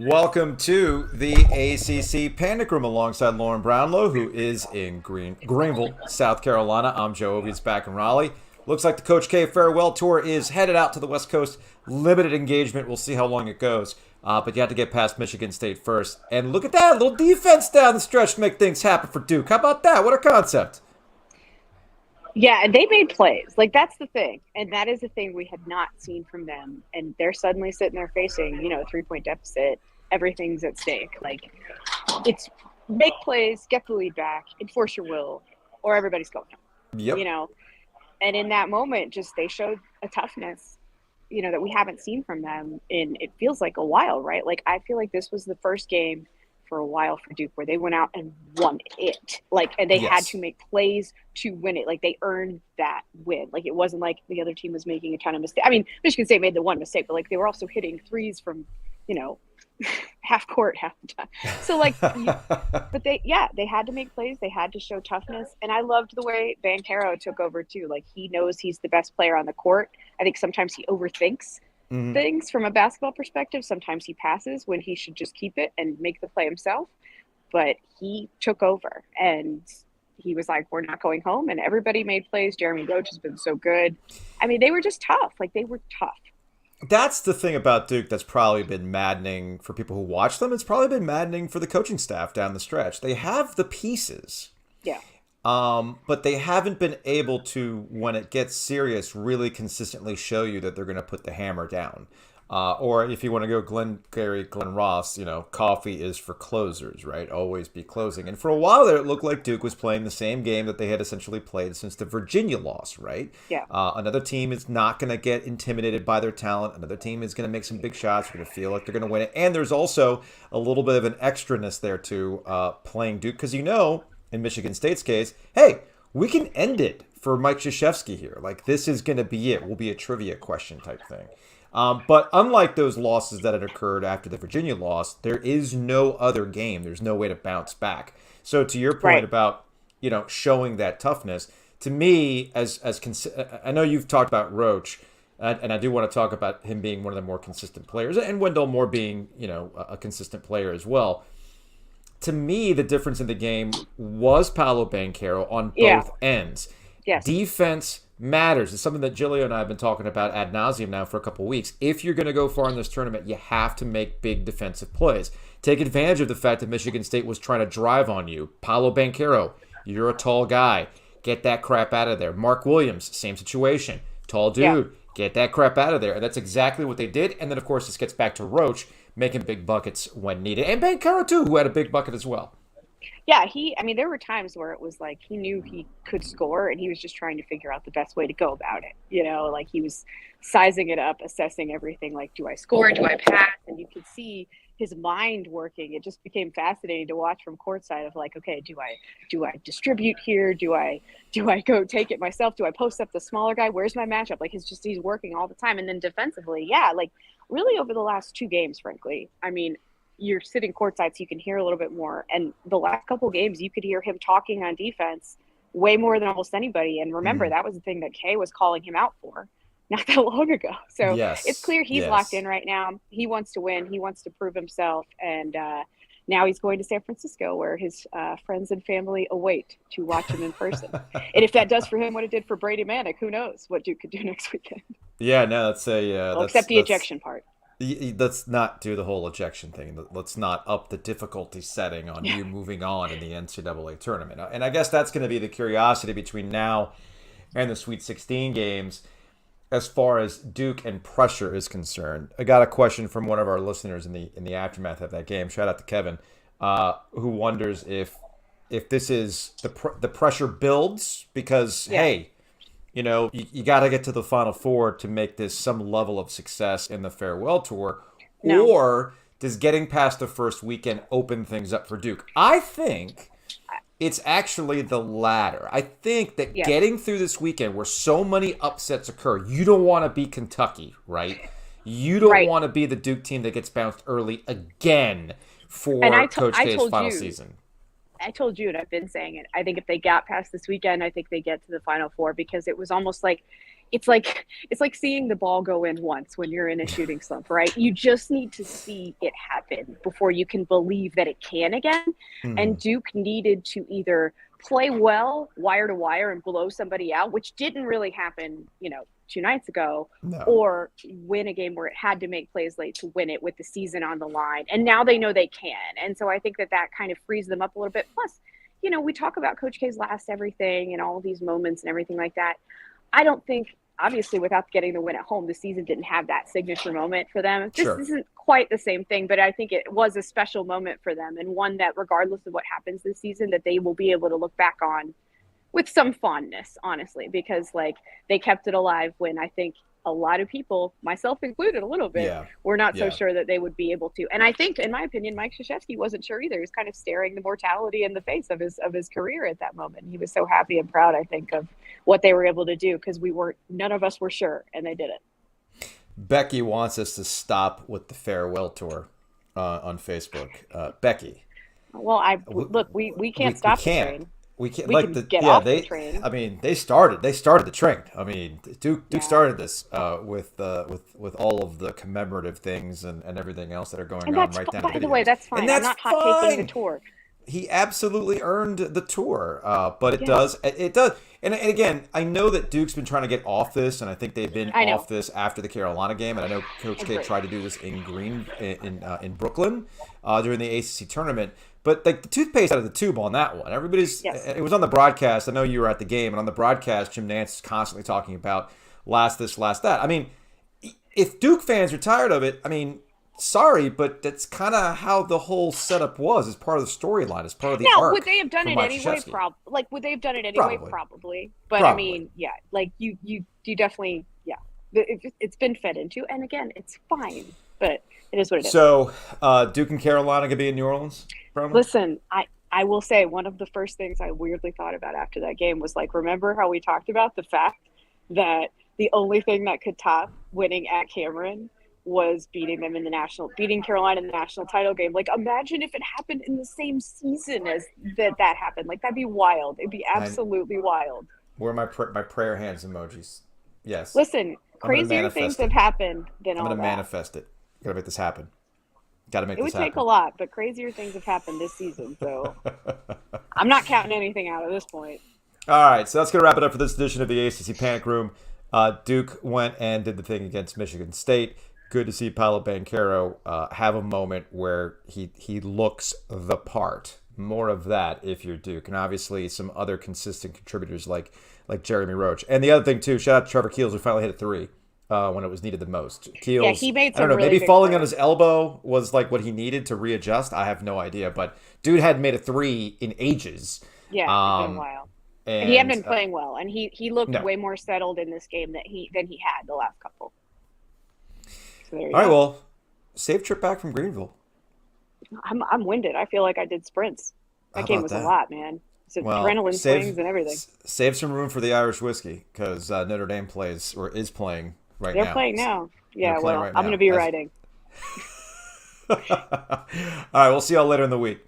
Welcome to the ACC Panic Room alongside Lauren Brownlow, who is in Greenville, South Carolina. I'm Joe Ovies back in Raleigh. Looks like the Coach K farewell tour is headed out to the West Coast. Limited engagement. We'll see how long it goes. But you have to get past Michigan State first. And look at that. Little defense down the stretch to make things happen for Duke. How about that? What a concept. Yeah, and they made plays. Like, that's the thing. And that is the thing we had not seen from them. And they're suddenly sitting there facing, a 3-point deficit. Everything's at stake. Like, it's make plays, get the lead back, enforce your will, or everybody's going home. Yep. And in that moment, just they showed a toughness, that we haven't seen from them in, it feels like a while, right? Like, I feel like this was the first game for a while for Duke where they went out and won it. Like, and they had to make plays to win it. Like, they earned that win. Like, it wasn't like the other team was making a ton of mistakes. I mean, Michigan State made the one mistake, but like they were also hitting threes from, half court half the time. So like, but they had to make plays. They had to show toughness. And I loved the way Banchero took over too. Like, he knows he's the best player on the court. I think sometimes he overthinks things from a basketball perspective. Sometimes he passes when he should just keep it and make the play himself. But he took over and he was like, we're not going home. And everybody made plays. Jeremy Roach has been so good. I mean, they were just tough. Like, they were tough. That's the thing about Duke that's probably been maddening for people who watch them. It's probably been maddening for the coaching staff down the stretch. They have the pieces. Yeah. But they haven't been able to, when it gets serious, really consistently show you that they're going to put the hammer down. Or if you want to go Glenn Ross, coffee is for closers, right? Always be closing. And for a while there, it looked like Duke was playing the same game that they had essentially played since the Virginia loss, right? Yeah. Another team is not going to get intimidated by their talent. Another team is going to make some big shots. We're going to feel like they're going to win it. And there's also a little bit of an extraness there to playing Duke because in Michigan State's case, hey, we can end it for Mike Krzyzewski here. Like, this is going to be it. Will be a trivia question type thing. But unlike those losses that had occurred after the Virginia loss, there is no other game. There's no way to bounce back. So to your point about, showing that toughness, to me, I know you've talked about Roach, and I do want to talk about him being one of the more consistent players, and Wendell Moore being, a consistent player as well. To me, the difference in the game was Paolo Banchero on both ends. Yes. Defense matters. It's something that Gilio and I have been talking about ad nauseum now for a couple of weeks. If you're going to go far in this tournament, you have to make big defensive plays. Take advantage of the fact that Michigan State was trying to drive on you. Paolo Banchero, you're a tall guy. Get that crap out of there. Mark Williams, same situation. Tall dude. Yeah. Get that crap out of there. And that's exactly what they did. And then, of course, this gets back to Roach making big buckets when needed. And Banchero, too, who had a big bucket as well. Yeah, there were times where it was like he knew he could score and he was just trying to figure out the best way to go about it. Like he was sizing it up, assessing everything. Like, do I score? Do I pass? And you could see his mind working. It just became fascinating to watch from courtside of like, okay, do I distribute here? Do I go take it myself? Do I post up the smaller guy? Where's my matchup? Like, he's working all the time. And then defensively, like really over the last two games, frankly, I mean, you're sitting courtside, so you can hear a little bit more. And the last couple games, you could hear him talking on defense way more than almost anybody. And remember, that was the thing that Kay was calling him out for not that long ago. So it's clear he's locked in right now. He wants to win. He wants to prove himself. And now he's going to San Francisco, where his friends and family await to watch him in person. And if that does for him what it did for Brady Manick, who knows what Duke could do next weekend. Yeah, no, that's a except the ejection part. Let's not do the whole ejection thing. Let's not up the difficulty setting on you moving on in the NCAA tournament. And I guess that's going to be the curiosity between now and the Sweet 16 games as far as Duke and pressure is concerned. I got a question from one of our listeners in the aftermath of that game. Shout out to Kevin, who wonders if this is the pressure builds because, hey, you got to get to the Final Four to make this some level of success in the farewell tour. No. Or does getting past the first weekend open things up for Duke? I think it's actually the latter. I think that getting through this weekend where so many upsets occur, you don't want to be Kentucky, right? You don't want to be the Duke team that gets bounced early again for Coach K's final season. I told you, and I've been saying it, I think if they got past this weekend, I think they get to the Final Four because it was almost like it's like seeing the ball go in once when you're in a shooting slump, right? You just need to see it happen before you can believe that it can again. And Mhm. Duke needed to either play well wire to wire and blow somebody out, which didn't really happen, 2 nights ago, No. or win a game where it had to make plays late to win it with the season on the line. And now they know they can. And so I think that kind of frees them up a little bit. Plus, we talk about Coach K's last everything and all these moments and everything like that. I don't think, obviously, without getting the win at home, the season didn't have that signature moment for them. This Sure. isn't quite the same thing, but I think it was a special moment for them, and one that, regardless of what happens this season, that they will be able to look back on with some fondness, honestly, because they kept it alive when I think a lot of people, myself included a little bit, Yeah. were not so Yeah. sure that they would be able to. And I think, in my opinion, Mike Krzyzewski wasn't sure either. He was kind of staring the mortality in the face of his career at that moment. He was so happy and proud, I think, of what they were able to do, because none of us were sure, and they did it. Becky wants us to stop with the farewell tour on Facebook. Becky, Well, we can't stop we the can't. train. We can't We like can the get yeah off the they. train. I mean, they started the train. I mean, Duke Yeah. started this with all of the commemorative things and everything else that are going And on right down to by the video way, games, that's and fine. I'm that's not hot taking the fine. tour. He absolutely earned the tour, but it Yeah, does. And again, I know that Duke's been trying to get off this, and I think they've been I know. off this after the Carolina game, and I know Coach K Agree. tried to do this in Brooklyn during the ACC tournament. But like the toothpaste out of the tube on that one, Yes. it was on the broadcast. I know you were at the game, and on the broadcast, Jim Nance is constantly talking about last this, last that. I mean, if Duke fans are tired of it, I mean, sorry, but that's kind of how the whole setup was. As part of the storyline, as part of the Now, would arc they have done for it Mike anyway? Krzyzewski. Would they have done it anyway? Probably, Probably. But I probably. mean, yeah, like you definitely, yeah. It's been fed into, and again, it's fine. But it is what it is. So, Duke and Carolina gonna be in New Orleans, Brownlow? Listen, I will say, one of the first things I weirdly thought about after that game was, like, remember how we talked about the fact that the only thing that could top winning at Cameron was beating Carolina in the national title game. Like, imagine if it happened in the same season as that happened. Like, that'd be wild. It'd be I absolutely wild. where are my prayer hands emojis? Yes, Listen, I'm gonna crazier things manifest it. have happened than I'm all gonna that. manifest it. Gotta make this happen. Gotta make It this would take a happen. lot, but crazier things have happened this season. So I'm not counting anything out at this point. All right, so that's going to wrap it up for this edition of the ACC Panic Room. Duke went and did the thing against Michigan State. Good to see Paolo Banchero have a moment where he looks the part. More of that if you're Duke, and obviously some other consistent contributors like Jeremy Roach. And the other thing too, shout out to Trevor Keels who finally hit a three when it was needed the most. Yeah, Keels, he made I don't some know, really maybe big falling on plays. his elbow was like what he needed to readjust. I have no idea, but dude hadn't made a three in ages. Yeah, it's been a Um, while. And he hadn't and been playing well, and he looked no. way more settled in this game than he had the last couple. So there you All right, go. well, safe trip back from Greenville. I'm winded. I feel like I did sprints. How That game about was a that? lot, man. It's Well, adrenaline swings and everything. save some room for the Irish whiskey because Notre Dame plays or is playing right They're now. playing now. They're Yeah, playing well, right I'm going now. to be writing. All right, we'll see y'all later in the week.